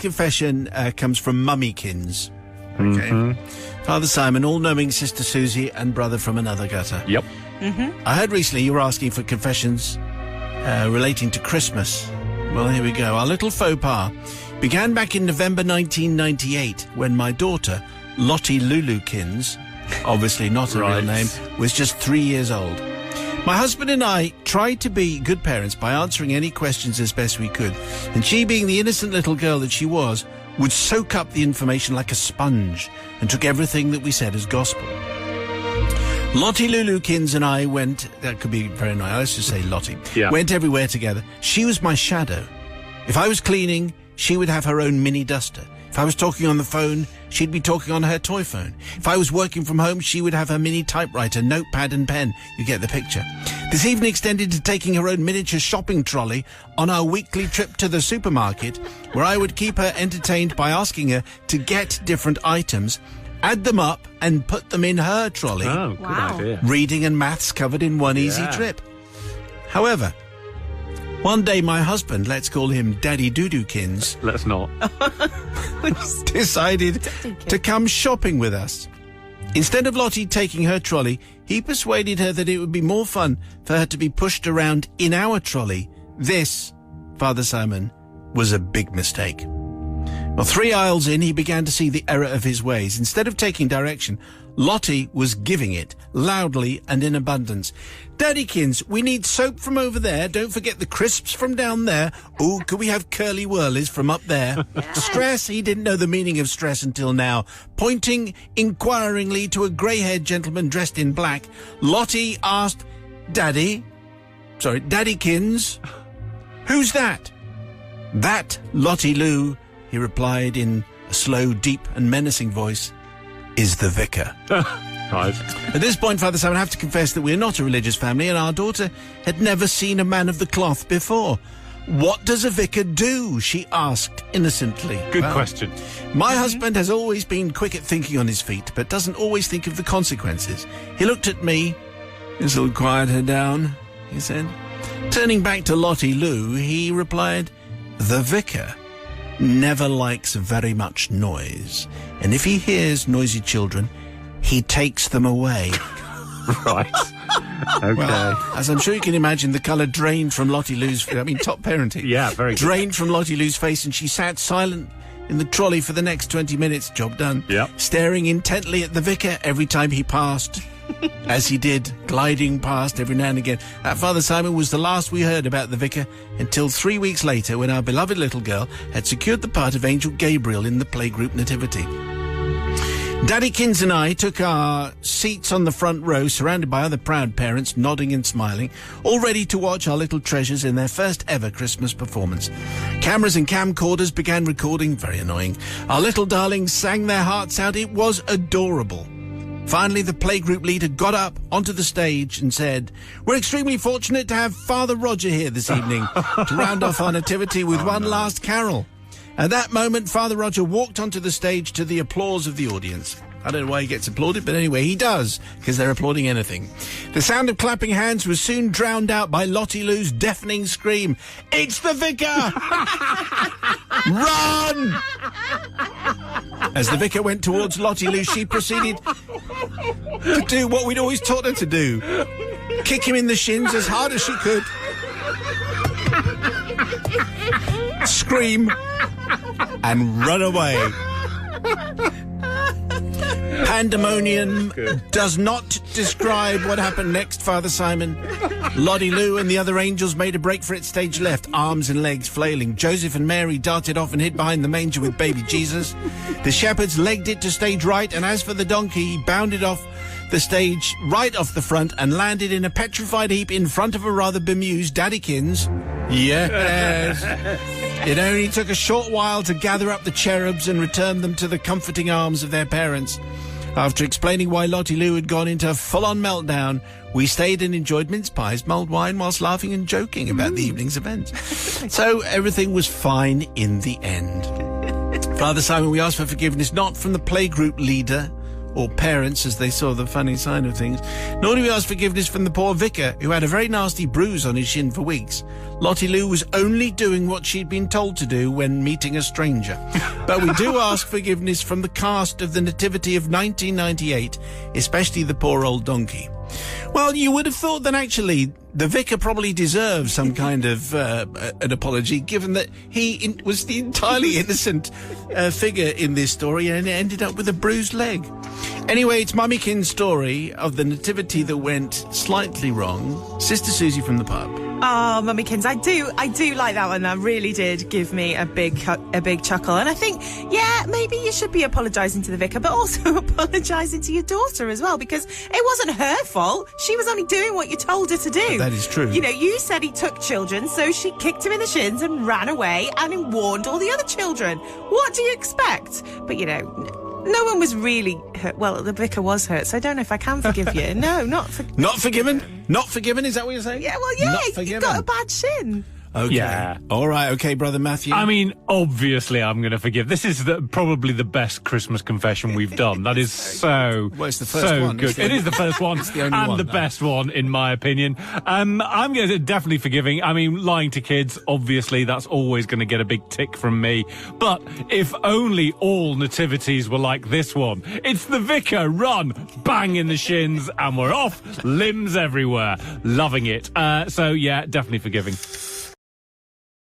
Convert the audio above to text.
confession comes from Mummykins. Okay. Father Simon, all-knowing Sister Susie, and brother from another gutter. Yep. I heard recently you were asking for confessions relating to Christmas. Well, here we go. Our little faux pas began back in November 1998 when my daughter, Lottie Lulukins, obviously not a real name, was just 3 years old. My husband and I tried to be good parents by answering any questions as best we could, and she, being the innocent little girl that she was, would soak up the information like a sponge and took everything that we said as gospel. Lottie Lulukins and I went, that could be very nice, let's just say Lottie, went everywhere together. She was my shadow. If I was cleaning, she would have her own mini duster. If I was talking on the phone, she'd be talking on her toy phone. If I was working from home, she would have her mini typewriter, notepad and pen. You get the picture. This even extended to taking her own miniature shopping trolley on our weekly trip to the supermarket, where I would keep her entertained by asking her to get different items, add them up and put them in her trolley. Oh, good idea. Reading and maths covered in one easy trip. However, one day my husband, let's call him Daddy Doodoo-kins, Let's not. decided to come shopping with us. Instead of Lottie taking her trolley, he persuaded her that it would be more fun for her to be pushed around in our trolley. This, Father Simon, was a big mistake. Well, 3 aisles in, he began to see the error of his ways. Instead of taking direction, Lottie was giving it, loudly and in abundance. Daddykins, we need soap from over there. Don't forget the crisps from down there. Ooh, could we have curly whirlies from up there? Stress, he didn't know the meaning of stress until now. Pointing inquiringly to a grey-haired gentleman dressed in black, Lottie asked, Daddykins, who's that? That, Lottie Lou, he replied in a slow, deep and menacing voice, is the vicar. Right. At this point, Father Simon, I have to confess that we're not a religious family and our daughter had never seen a man of the cloth before. What does a vicar do? She asked innocently. Good question. My husband has always been quick at thinking on his feet, but doesn't always think of the consequences. He looked at me. This'll quiet her down, he said. Turning back to Lottie Lou, he replied, the vicar never likes very much noise, and if he hears noisy children, he takes them away. Right. Okay. Well, as I'm sure you can imagine, the colour drained from Lottie Lou's... top parenting. Yeah, very good. Drained from Lottie Lou's face, and she sat silent in the trolley for the next 20 minutes. Job done. Yep. Staring intently at the vicar every time he passed, as he did, gliding past every now and again. That, Father Simon, was the last we heard about the vicar until 3 weeks later, when our beloved little girl had secured the part of Angel Gabriel in the playgroup Nativity. Daddykins and I took our seats on the front row, surrounded by other proud parents, nodding and smiling, all ready to watch our little treasures in their first ever Christmas performance. Cameras and camcorders began recording, very annoying. Our little darlings sang their hearts out. It was adorable. Finally, the playgroup leader got up onto the stage and said, we're extremely fortunate to have Father Roger here this evening to round off our nativity with one last carol. At that moment, Father Roger walked onto the stage to the applause of the audience. I don't know why he gets applauded, but anyway, he does, because they're applauding anything. The sound of clapping hands was soon drowned out by Lottie Lou's deafening scream, it's the vicar! Run! As the vicar went towards Lottie Lou, she proceeded to do what we'd always taught her to do. Kick him in the shins as hard as she could. Scream and run away. Pandemonium does not describe what happened next, Father Simon. Lottie Lou and the other angels made a break for it stage left, arms and legs flailing. Joseph and Mary darted off and hid behind the manger with baby Jesus. The shepherds legged it to stage right, and as for the donkey, he bounded off the stage right off the front and landed in a petrified heap in front of a rather bemused Daddykins. Yes. It only took a short while to gather up the cherubs and return them to the comforting arms of their parents. After explaining why Lottie Lou had gone into a full-on meltdown, we stayed and enjoyed mince pies, mulled wine, whilst laughing and joking about the evening's events. So everything was fine in the end. Father Simon, we ask for forgiveness not from the playgroup leader or parents as they saw the funny side of things. Nor do we ask forgiveness from the poor vicar, who had a very nasty bruise on his shin for weeks. Lottie Lou was only doing what she'd been told to do when meeting a stranger. But we do ask forgiveness from the cast of the Nativity of 1998, especially the poor old donkey. Well, you would have thought that actually the vicar probably deserves some kind of an apology, given that he was the entirely innocent figure in this story and ended up with a bruised leg. Anyway, it's Mummykins' story of the nativity that went slightly wrong. Sister Susie from the pub. Oh, Mummykins, I do like that one. That really did give me a big chuckle. And I think, yeah, maybe you should be apologising to the vicar, but also apologising to your daughter as well, because it wasn't her fault. She was only doing what you told her to do. That is true. You know, you said he took children, so she kicked him in the shins and ran away and warned all the other children. What do you expect? But, you know, no one was really hurt. Well, the vicar was hurt, so I don't know if I can forgive you. No, not forgiven. Not forgiven, is that what you're saying? Yeah, well, yeah, you got a bad shin. Okay. Yeah. All right, okay, Brother Matthew. I mean, obviously I'm going to forgive. This is probably the best Christmas confession we've done. That is so, well, it's the first so one. good. It is the first one It's the only and one, the though. best one, in my opinion. I'm going to definitely forgiving. I mean, lying to kids, obviously, that's always going to get a big tick from me. But if only all nativities were like this one. It's the vicar, run, bang in the shins, and we're off, limbs everywhere. Loving it. So, yeah, definitely forgiving.